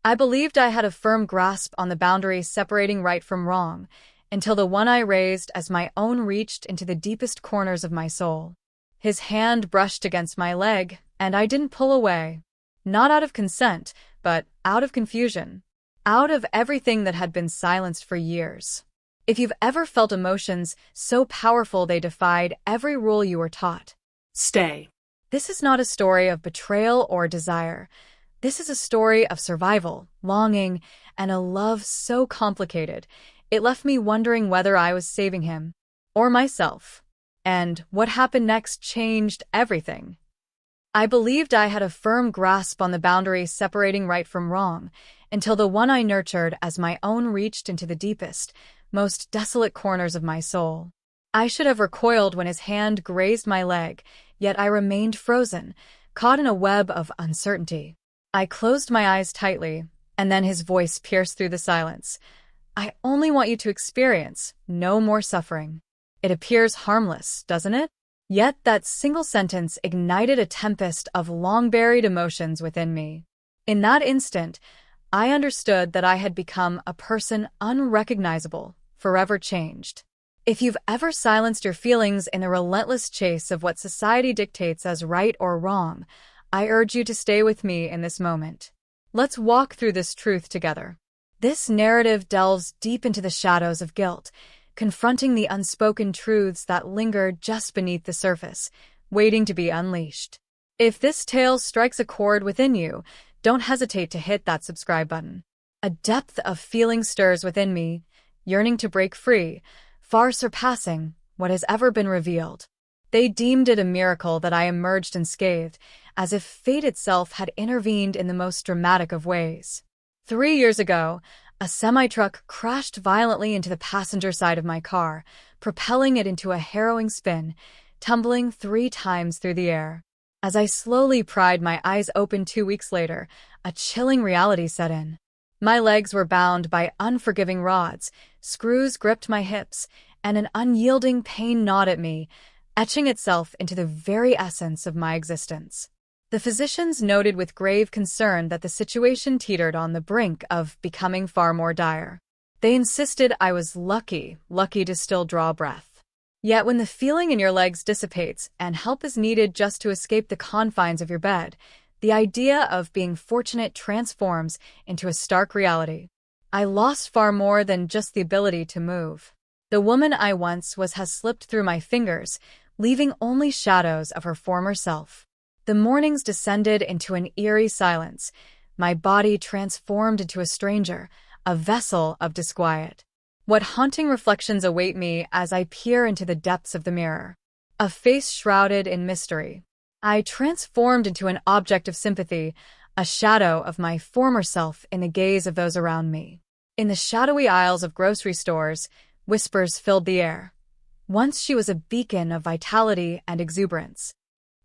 I believed I had a firm grasp on the boundary separating right from wrong, until the one I raised as my own reached into the deepest corners of my soul. His hand brushed against my leg, and I didn't pull away. Not out of consent, but out of confusion. Out of everything that had been silenced for years. If you've ever felt emotions so powerful they defied every rule you were taught, Stay. this is not a story of betrayal or desire. This is a story of survival, longing, and a love so complicated, it left me wondering whether I was saving him or myself. And what happened next changed everything. I believed I had a firm grasp on the boundary separating right from wrong, until the one I nurtured as my own reached into the deepest, most desolate corners of my soul. I should have recoiled when his hand grazed my leg, yet I remained frozen, caught in a web of uncertainty. I closed my eyes tightly, and then his voice pierced through the silence. I only want you to experience no more suffering. It appears harmless, doesn't it? Yet that single sentence ignited a tempest of long-buried emotions within me. In that instant, I understood that I had become a person unrecognizable, forever changed. If you've ever silenced your feelings in the relentless chase of what society dictates as right or wrong, I urge you to stay with me in this moment. Let's walk through this truth together. This narrative delves deep into the shadows of guilt, confronting the unspoken truths that linger just beneath the surface, waiting to be unleashed. If this tale strikes a chord within you, don't hesitate to hit that subscribe button. A depth of feeling stirs within me, yearning to break free, far surpassing what has ever been revealed. They deemed it a miracle that I emerged unscathed, as if fate itself had intervened in the most dramatic of ways. 3 years ago, a semi-truck crashed violently into the passenger side of my car, propelling it into a harrowing spin, tumbling 3 times through the air. As I slowly pried my eyes open 2 weeks later, a chilling reality set in. My legs were bound by unforgiving rods, screws gripped my hips, and an unyielding pain gnawed at me, etching itself into the very essence of my existence. The physicians noted with grave concern that the situation teetered on the brink of becoming far more dire. They insisted I was lucky to still draw breath. Yet when the feeling in your legs dissipates and help is needed just to escape the confines of your bed, the idea of being fortunate transforms into a stark reality. I lost far more than just the ability to move. The woman I once was has slipped through my fingers, leaving only shadows of her former self. The mornings descended into an eerie silence, my body transformed into a stranger, a vessel of disquiet. What haunting reflections await me as I peer into the depths of the mirror? A face shrouded in mystery. I transformed into an object of sympathy, a shadow of my former self in the gaze of those around me. In the shadowy aisles of grocery stores, whispers filled the air. Once she was a beacon of vitality and exuberance.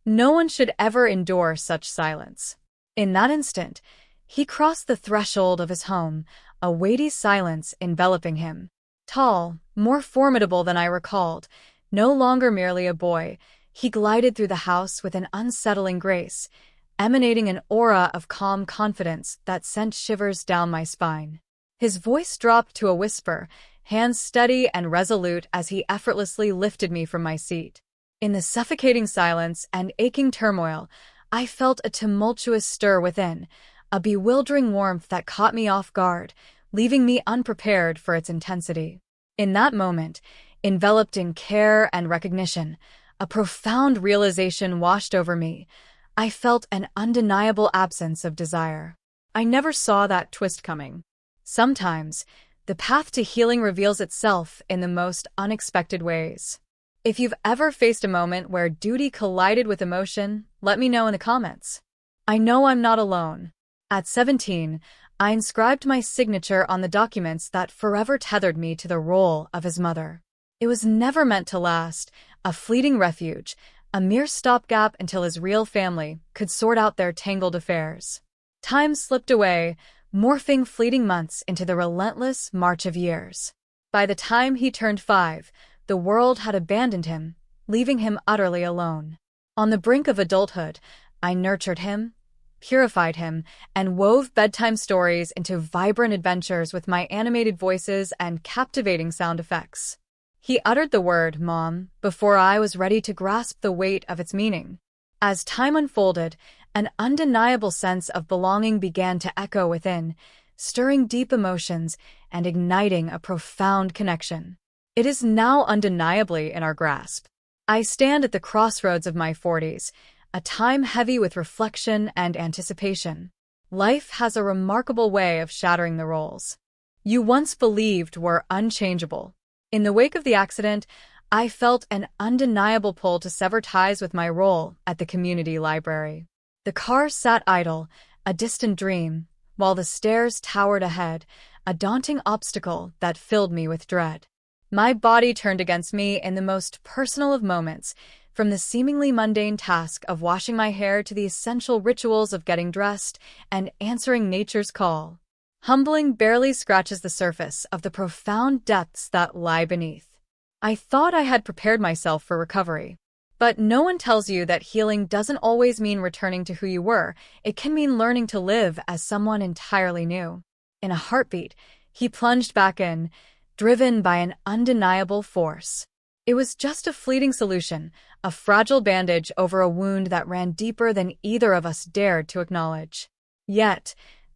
No one should ever endure such silence. In that instant, he crossed the threshold of his home, a weighty silence enveloping him. Tall, more formidable than I recalled, no longer merely a boy, he glided through the house with an unsettling grace, emanating an aura of calm confidence that sent shivers down my spine. His voice dropped to a whisper, hands steady and resolute as he effortlessly lifted me from my seat. In the suffocating silence and aching turmoil, I felt a tumultuous stir within, a bewildering warmth that caught me off guard, leaving me unprepared for its intensity. In that moment, enveloped in care and recognition, a profound realization washed over me. I felt an undeniable absence of desire. I never saw that twist coming. Sometimes, the path to healing reveals itself in the most unexpected ways. If you've ever faced a moment where duty collided with emotion, let me know in the comments. I know I'm not alone. At 17, I inscribed my signature on the documents that forever tethered me to the role of his mother. It was never meant to last, a fleeting refuge, a mere stopgap until his real family could sort out their tangled affairs. Time slipped away, morphing fleeting months into the relentless march of years. By the time he turned 5, the world had abandoned him, leaving him utterly alone. On the brink of adulthood, I nurtured him, purified him, and wove bedtime stories into vibrant adventures with my animated voices and captivating sound effects. He uttered the word, "Mom," before I was ready to grasp the weight of its meaning. As time unfolded, an undeniable sense of belonging began to echo within, stirring deep emotions and igniting a profound connection. It is now undeniably in our grasp. I stand at the crossroads of my 40s, a time heavy with reflection and anticipation. Life has a remarkable way of shattering the roles you once believed were unchangeable. In the wake of the accident, I felt an undeniable pull to sever ties with my role at the community library. The car sat idle, a distant dream, while the stairs towered ahead, a daunting obstacle that filled me with dread. My body turned against me in the most personal of moments, from the seemingly mundane task of washing my hair to the essential rituals of getting dressed and answering nature's call. Humbling barely scratches the surface of the profound depths that lie beneath. I thought I had prepared myself for recovery. But no one tells you that healing doesn't always mean returning to who you were. It can mean learning to live as someone entirely new. In a heartbeat, he plunged back in, driven by an undeniable force. It was just a fleeting solution, a fragile bandage over a wound that ran deeper than either of us dared to acknowledge. Yet,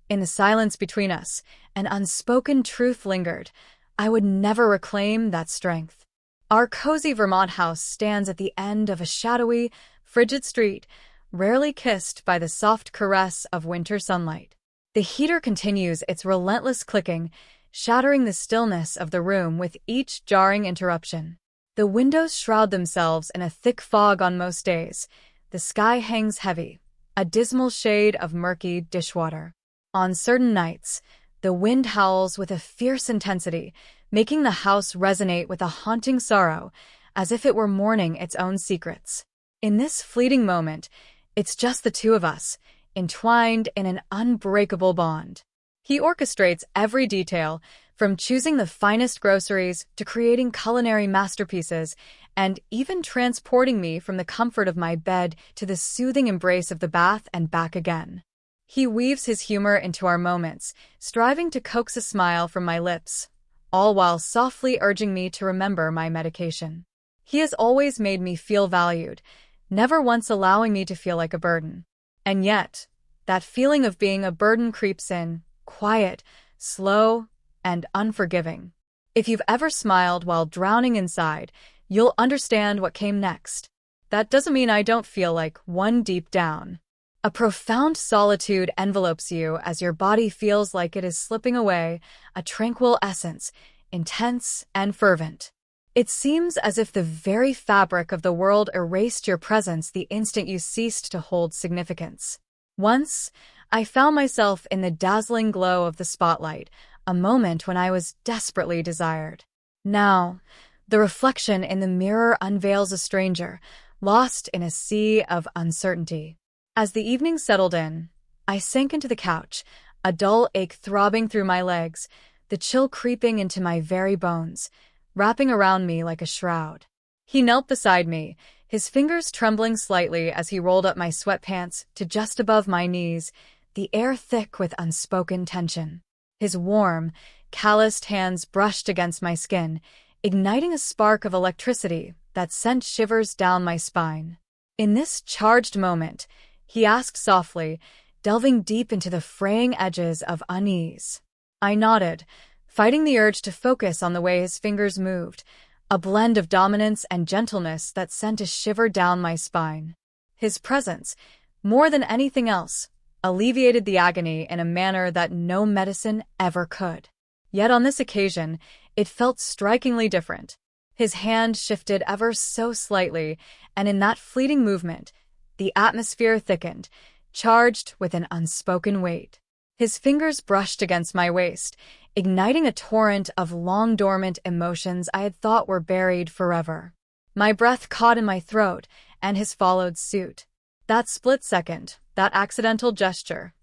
in the silence between us, an unspoken truth lingered. I would never reclaim that strength. Our cozy Vermont house stands at the end of a shadowy, frigid street, rarely kissed by the soft caress of winter sunlight. The heater continues its relentless clicking, shattering the stillness of the room with each jarring interruption. The windows shroud themselves in a thick fog on most days. The sky hangs heavy, a dismal shade of murky dishwater. On certain nights, the wind howls with a fierce intensity, making the house resonate with a haunting sorrow, as if it were mourning its own secrets. In this fleeting moment, it's just the two of us, entwined in an unbreakable bond. He orchestrates every detail, from choosing the finest groceries to creating culinary masterpieces, and even transporting me from the comfort of my bed to the soothing embrace of the bath and back again. He weaves his humor into our moments, striving to coax a smile from my lips, all while softly urging me to remember my medication. He has always made me feel valued, never once allowing me to feel like a burden. And yet, that feeling of being a burden creeps in, quiet, slow, and unforgiving. If you've ever smiled while drowning inside, you'll understand what came next. That doesn't mean I don't feel like one deep down. A profound solitude envelopes you as your body feels like it is slipping away, a tranquil essence, intense and fervent. It seems as if the very fabric of the world erased your presence the instant you ceased to hold significance. Once, I found myself in the dazzling glow of the spotlight, a moment when I was desperately desired. Now, the reflection in the mirror unveils a stranger, lost in a sea of uncertainty. As the evening settled in, I sank into the couch, a dull ache throbbing through my legs, the chill creeping into my very bones, wrapping around me like a shroud. He knelt beside me, his fingers trembling slightly as he rolled up my sweatpants to just above my knees, the air thick with unspoken tension. His warm, calloused hands brushed against my skin, igniting a spark of electricity that sent shivers down my spine. In this charged moment, he asked softly, delving deep into the fraying edges of unease. I nodded, fighting the urge to focus on the way his fingers moved, a blend of dominance and gentleness that sent a shiver down my spine. His presence, more than anything else, alleviated the agony in a manner that no medicine ever could. Yet on this occasion, it felt strikingly different. His hand shifted ever so slightly, and in that fleeting movement, the atmosphere thickened, charged with an unspoken weight. His fingers brushed against my waist, igniting a torrent of long-dormant emotions I had thought were buried forever. My breath caught in my throat, and his followed suit. That split second, that accidental gesture,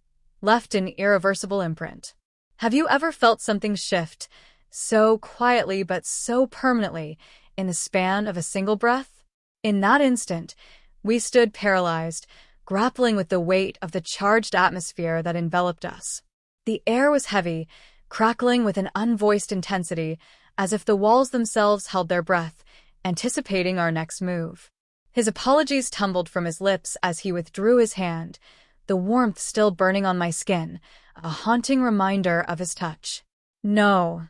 left an irreversible imprint. Have you ever felt something shift, so quietly but so permanently, in the span of a single breath? In that instant, we stood paralyzed, grappling with the weight of the charged atmosphere that enveloped us. The air was heavy, crackling with an unvoiced intensity, as if the walls themselves held their breath, anticipating our next move. His apologies tumbled from his lips as he withdrew his hand, the warmth still burning on my skin, a haunting reminder of his touch. "No,"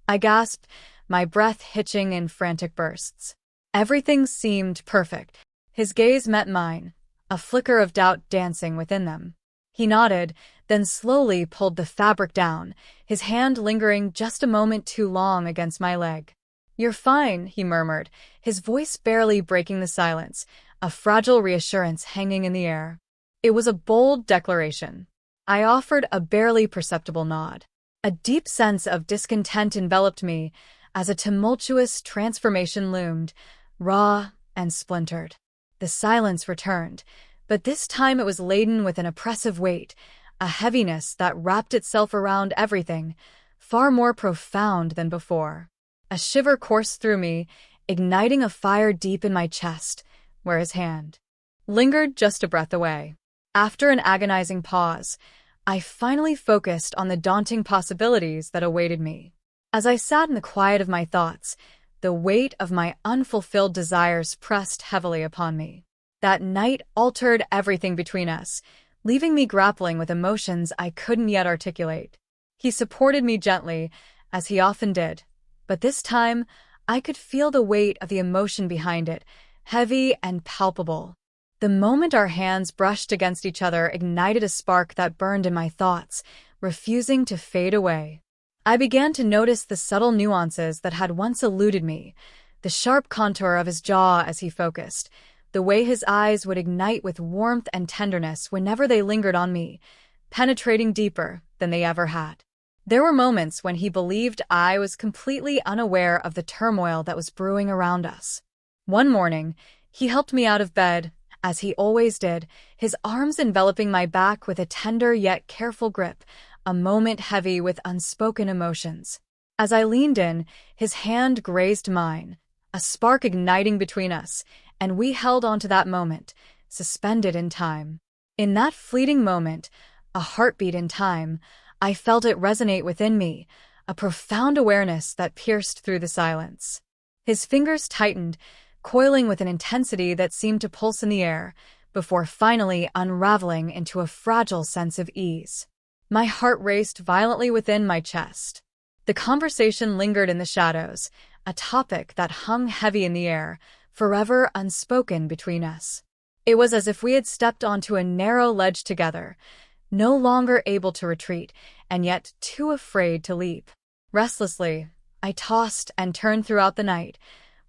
I gasped, my breath hitching in frantic bursts. Everything seemed perfect. His gaze met mine, a flicker of doubt dancing within them. He nodded, then slowly pulled the fabric down, his hand lingering just a moment too long against my leg. "You're fine," he murmured, his voice barely breaking the silence, a fragile reassurance hanging in the air. It was a bold declaration. I offered a barely perceptible nod. A deep sense of discontent enveloped me as a tumultuous transformation loomed, raw and splintered. The silence returned, but this time it was laden with an oppressive weight, a heaviness that wrapped itself around everything, far more profound than before. A shiver coursed through me, igniting a fire deep in my chest, where his hand lingered just a breath away. After an agonizing pause, I finally focused on the daunting possibilities that awaited me. As I sat in the quiet of my thoughts, the weight of my unfulfilled desires pressed heavily upon me. That night altered everything between us, leaving me grappling with emotions I couldn't yet articulate. He supported me gently, as he often did, but this time I could feel the weight of the emotion behind it, heavy and palpable. The moment our hands brushed against each other ignited a spark that burned in my thoughts, refusing to fade away. I began to notice the subtle nuances that had once eluded me, the sharp contour of his jaw as he focused, the way his eyes would ignite with warmth and tenderness whenever they lingered on me, penetrating deeper than they ever had. There were moments when he believed I was completely unaware of the turmoil that was brewing around us. One morning, he helped me out of bed, as he always did, his arms enveloping my back with a tender yet careful grip, a moment heavy with unspoken emotions. As I leaned in, his hand grazed mine, a spark igniting between us, and we held on to that moment, suspended in time. In that fleeting moment, a heartbeat in time, I felt it resonate within me, a profound awareness that pierced through the silence. His fingers tightened, coiling with an intensity that seemed to pulse in the air, before finally unraveling into a fragile sense of ease. My heart raced violently within my chest. The conversation lingered in the shadows, a topic that hung heavy in the air, forever unspoken between us. It was as if we had stepped onto a narrow ledge together, no longer able to retreat, and yet too afraid to leap. Restlessly, I tossed and turned throughout the night,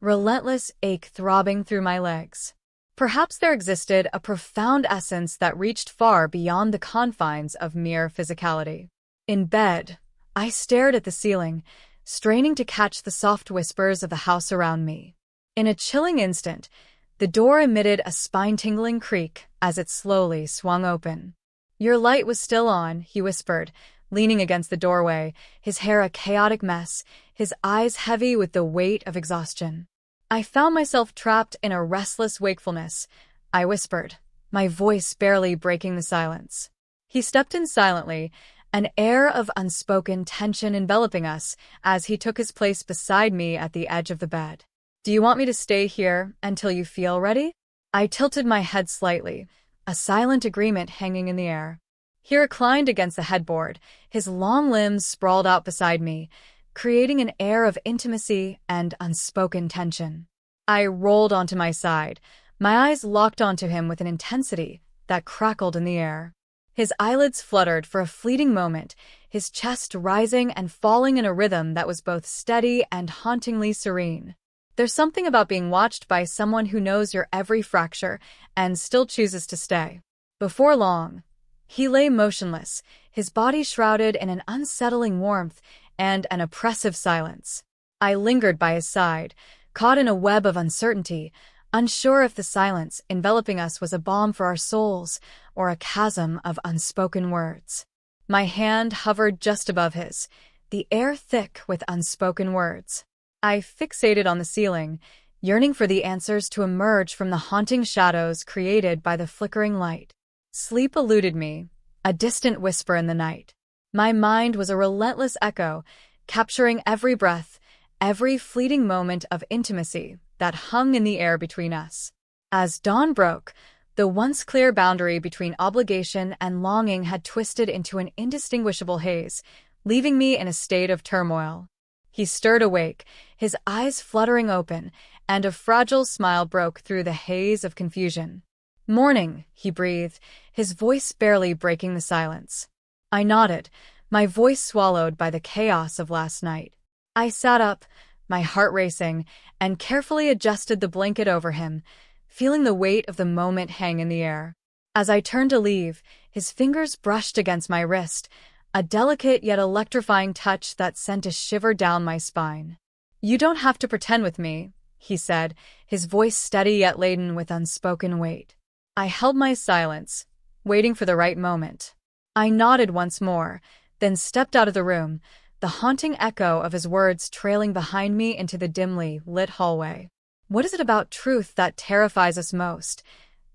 relentless ache throbbing through my legs. Perhaps there existed a profound essence that reached far beyond the confines of mere physicality. In bed, I stared at the ceiling, straining to catch the soft whispers of the house around me. In a chilling instant, the door emitted a spine-tingling creak as it slowly swung open. "Your light was still on," he whispered, leaning against the doorway, his hair a chaotic mess, his eyes heavy with the weight of exhaustion. "I found myself trapped in a restless wakefulness," I whispered, my voice barely breaking the silence. He stepped in silently, an air of unspoken tension enveloping us as he took his place beside me at the edge of the bed. "Do you want me to stay here until you feel ready?" I tilted my head slightly, a silent agreement hanging in the air. He reclined against the headboard, his long limbs sprawled out beside me, creating an air of intimacy and unspoken tension. I rolled onto my side, my eyes locked onto him with an intensity that crackled in the air. His eyelids fluttered for a fleeting moment, his chest rising and falling in a rhythm that was both steady and hauntingly serene. There's something about being watched by someone who knows your every fracture and still chooses to stay. Before long, he lay motionless, his body shrouded in an unsettling warmth and an oppressive silence. I lingered by his side, caught in a web of uncertainty, unsure if the silence enveloping us was a balm for our souls or a chasm of unspoken words. My hand hovered just above his, the air thick with unspoken words. I fixated on the ceiling, yearning for the answers to emerge from the haunting shadows created by the flickering light. Sleep eluded me, a distant whisper in the night. My mind was a relentless echo, capturing every breath, every fleeting moment of intimacy that hung in the air between us. As dawn broke, the once clear boundary between obligation and longing had twisted into an indistinguishable haze, leaving me in a state of turmoil. He stirred awake, his eyes fluttering open, and a fragile smile broke through the haze of confusion. "Morning," he breathed, his voice barely breaking the silence. I nodded, my voice swallowed by the chaos of last night. I sat up, my heart racing, and carefully adjusted the blanket over him, feeling the weight of the moment hang in the air. As I turned to leave, his fingers brushed against my wrist, a delicate yet electrifying touch that sent a shiver down my spine. "You don't have to pretend with me," he said, his voice steady yet laden with unspoken weight. I held my silence, waiting for the right moment. I nodded once more, then stepped out of the room, the haunting echo of his words trailing behind me into the dimly lit hallway. What is it about truth that terrifies us most?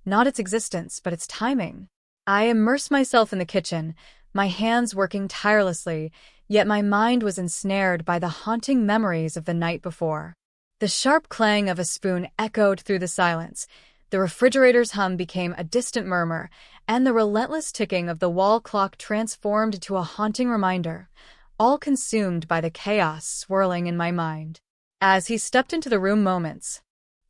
Not its existence, but its timing. I immersed myself in the kitchen, my hands working tirelessly, yet my mind was ensnared by the haunting memories of the night before. The sharp clang of a spoon echoed through the silence, the refrigerator's hum became a distant murmur, and the relentless ticking of the wall clock transformed into a haunting reminder, all consumed by the chaos swirling in my mind. As he stepped into the room moments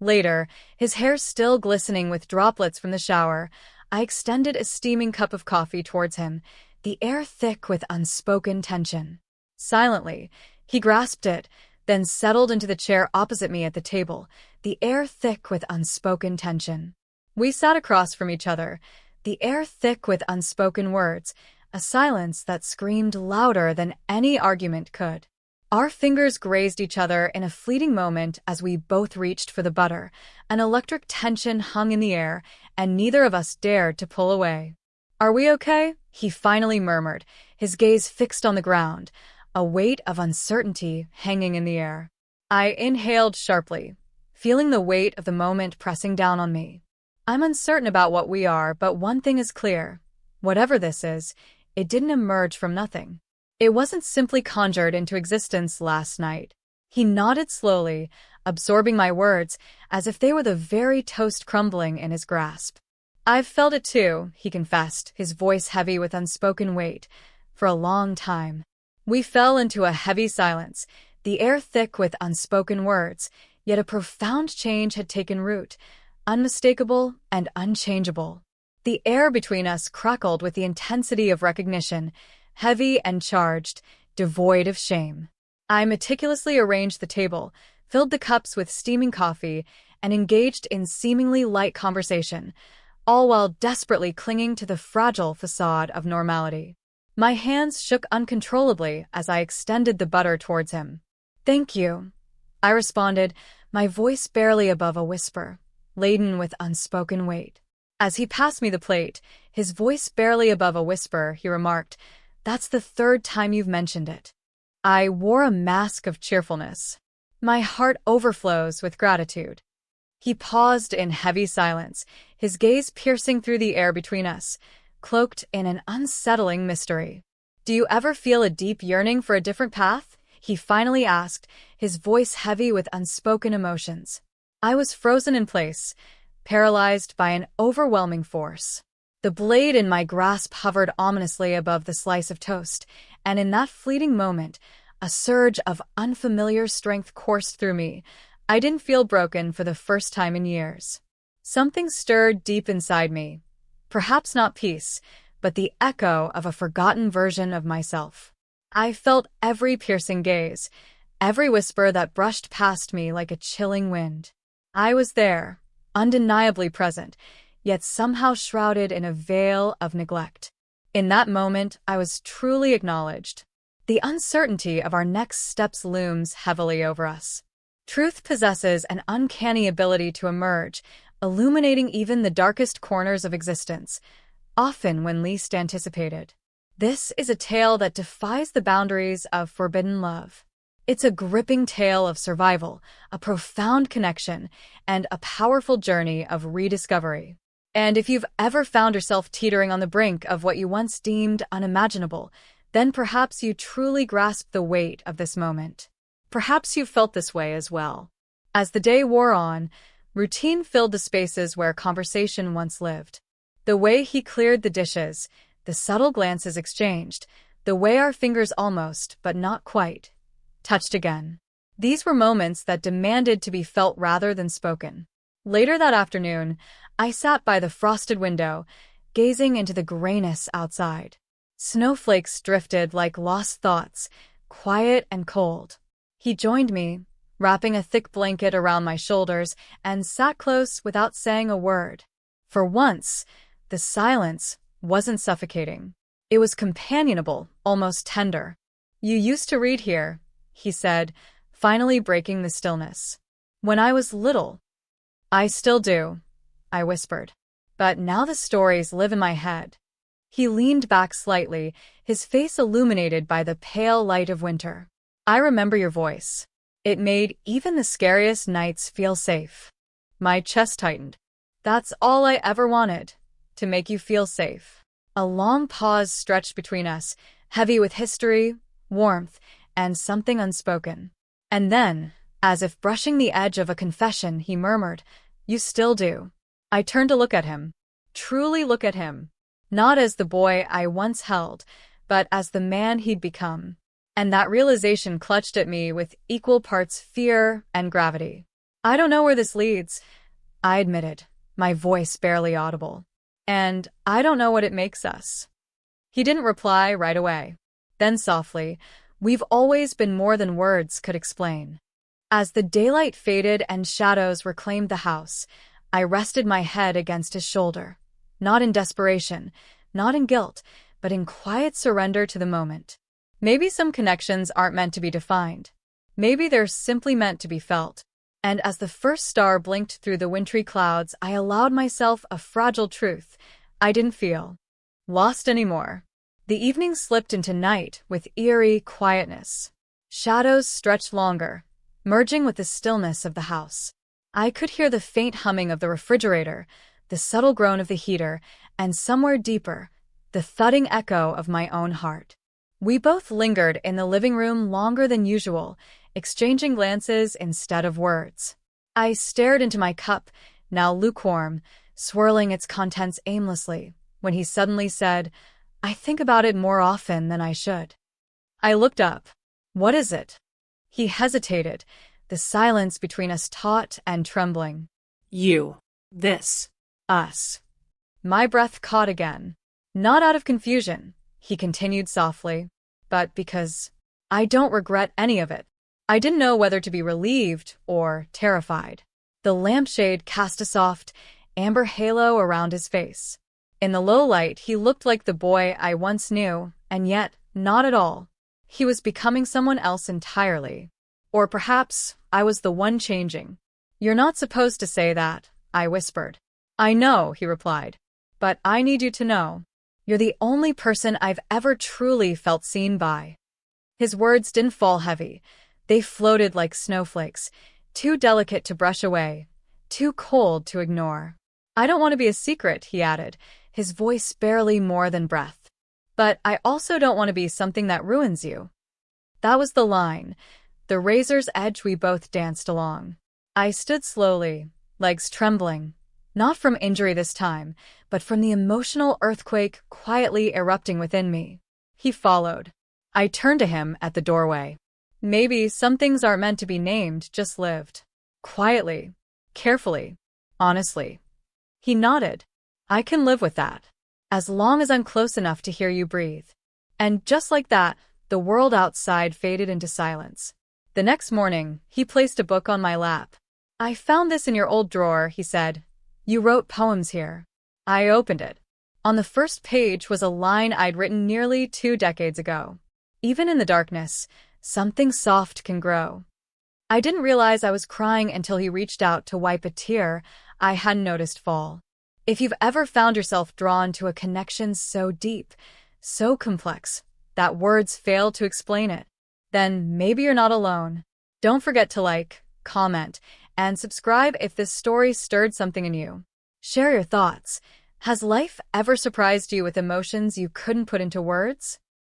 later, his hair still glistening with droplets from the shower, I extended a steaming cup of coffee towards him, the air thick with unspoken tension. Silently, he grasped it, then settled into the chair opposite me at the table, the air thick with unspoken tension. We sat across from each other, the air thick with unspoken words, a silence that screamed louder than any argument could. Our fingers grazed each other in a fleeting moment as we both reached for the butter. An electric tension hung in the air, and neither of us dared to pull away. "Are we okay?" he finally murmured, his gaze fixed on the ground, a weight of uncertainty hanging in the air. I inhaled sharply, feeling the weight of the moment pressing down on me. "I'm uncertain about what we are, but one thing is clear. Whatever this is, it didn't emerge from nothing. It wasn't simply conjured into existence last night." He nodded slowly, absorbing my words as if they were the very toast crumbling in his grasp. "I've felt it too," he confessed, his voice heavy with unspoken weight, "for a long time." We fell into a heavy silence, the air thick with unspoken words, yet a profound change had taken root, unmistakable and unchangeable. The air between us crackled with the intensity of recognition, heavy and charged, devoid of shame. I meticulously arranged the table, filled the cups with steaming coffee, and engaged in seemingly light conversation, all while desperately clinging to the fragile facade of normality. My hands shook uncontrollably as I extended the butter towards him. "Thank you," I responded, my voice barely above a whisper, laden with unspoken weight. As he passed me the plate, his voice barely above a whisper, he remarked, "That's the third time you've mentioned it." I wore a mask of cheerfulness. My heart overflows with gratitude. He paused in heavy silence, his gaze piercing through the air between us, cloaked in an unsettling mystery. "Do you ever feel a deep yearning for a different path?" he finally asked, his voice heavy with unspoken emotions. I was frozen in place, paralyzed by an overwhelming force. The blade in my grasp hovered ominously above the slice of toast, and in that fleeting moment, a surge of unfamiliar strength coursed through me. I didn't feel broken for the first time in years. Something stirred deep inside me. Perhaps not peace, but the echo of a forgotten version of myself. I felt every piercing gaze, every whisper that brushed past me like a chilling wind. I was there, undeniably present, yet somehow shrouded in a veil of neglect. In that moment, I was truly acknowledged. The uncertainty of our next steps looms heavily over us. Truth possesses an uncanny ability to emerge, illuminating even the darkest corners of existence, often when least anticipated. This is a tale that defies the boundaries of forbidden love. It's a gripping tale of survival, a profound connection, and a powerful journey of rediscovery. And if you've ever found yourself teetering on the brink of what you once deemed unimaginable, then perhaps you truly grasp the weight of this moment. Perhaps you felt this way as well. As the day wore on, routine filled the spaces where conversation once lived. The way he cleared the dishes, the subtle glances exchanged, the way our fingers almost, but not quite, touched again. These were moments that demanded to be felt rather than spoken. Later that afternoon, I sat by the frosted window, gazing into the grayness outside. Snowflakes drifted like lost thoughts, quiet and cold. He joined me, wrapping a thick blanket around my shoulders, and sat close without saying a word. For once, the silence wasn't suffocating. It was companionable, almost tender. "You used to read here," he said, finally breaking the stillness. "When I was little." "I still do," I whispered. "But now the stories live in my head." He leaned back slightly, his face illuminated by the pale light of winter. "I remember your voice. It made even the scariest nights feel safe." My chest tightened. "That's all I ever wanted, to make you feel safe." A long pause stretched between us, heavy with history, warmth, and something unspoken. And then, as if brushing the edge of a confession, he murmured, "You still do." I turned to look at him. Truly look at him. Not as the boy I once held, but as the man he'd become. And that realization clutched at me with equal parts fear and gravity. "I don't know where this leads," I admitted, my voice barely audible. "And I don't know what it makes us." He didn't reply right away. Then softly, "We've always been more than words could explain." As the daylight faded and shadows reclaimed the house, I rested my head against his shoulder. Not in desperation, not in guilt, but in quiet surrender to the moment. Maybe some connections aren't meant to be defined. Maybe they're simply meant to be felt. And as the first star blinked through the wintry clouds, I allowed myself a fragile truth. I didn't feel lost anymore. The evening slipped into night with eerie quietness. Shadows stretched longer, merging with the stillness of the house. I could hear the faint humming of the refrigerator, the subtle groan of the heater, and somewhere deeper, the thudding echo of my own heart. We both lingered in the living room longer than usual, exchanging glances instead of words. I stared into my cup, now lukewarm, swirling its contents aimlessly, when he suddenly said, "I think about it more often than I should." I looked up. "What is it?" He hesitated, the silence between us taut and trembling. "You. This. Us." My breath caught again. "Not out of confusion," he continued softly, "but because I don't regret any of it." I didn't know whether to be relieved or terrified. The lampshade cast a soft, amber halo around his face. In the low light, he looked like the boy I once knew, and yet not at all. He was becoming someone else entirely. Or perhaps I was the one changing. "You're not supposed to say that," I whispered. "I know," he replied, "but I need you to know. You're the only person I've ever truly felt seen by." His words didn't fall heavy. They floated like snowflakes, too delicate to brush away, too cold to ignore. "I don't want to be a secret," he added, his voice barely more than breath. "But I also don't want to be something that ruins you." That was the line, the razor's edge we both danced along. I stood slowly, legs trembling, not from injury this time, but from the emotional earthquake quietly erupting within me. He followed. I turned to him at the doorway. "Maybe some things aren't meant to be named, just lived. Quietly, carefully, honestly." He nodded. "I can live with that, as long as I'm close enough to hear you breathe." And just like that, the world outside faded into silence. The next morning, he placed a book on my lap. "I found this in your old drawer," he said. "You wrote poems here." I opened it. On the first page was a line I'd written nearly 2 decades ago. "Even in the darkness, something soft can grow." I didn't realize I was crying until he reached out to wipe a tear I hadn't noticed fall. If you've ever found yourself drawn to a connection so deep, so complex, that words fail to explain it, then maybe you're not alone. Don't forget to like, comment, and subscribe if this story stirred something in you. Share your thoughts. Has life ever surprised you with emotions you couldn't put into words?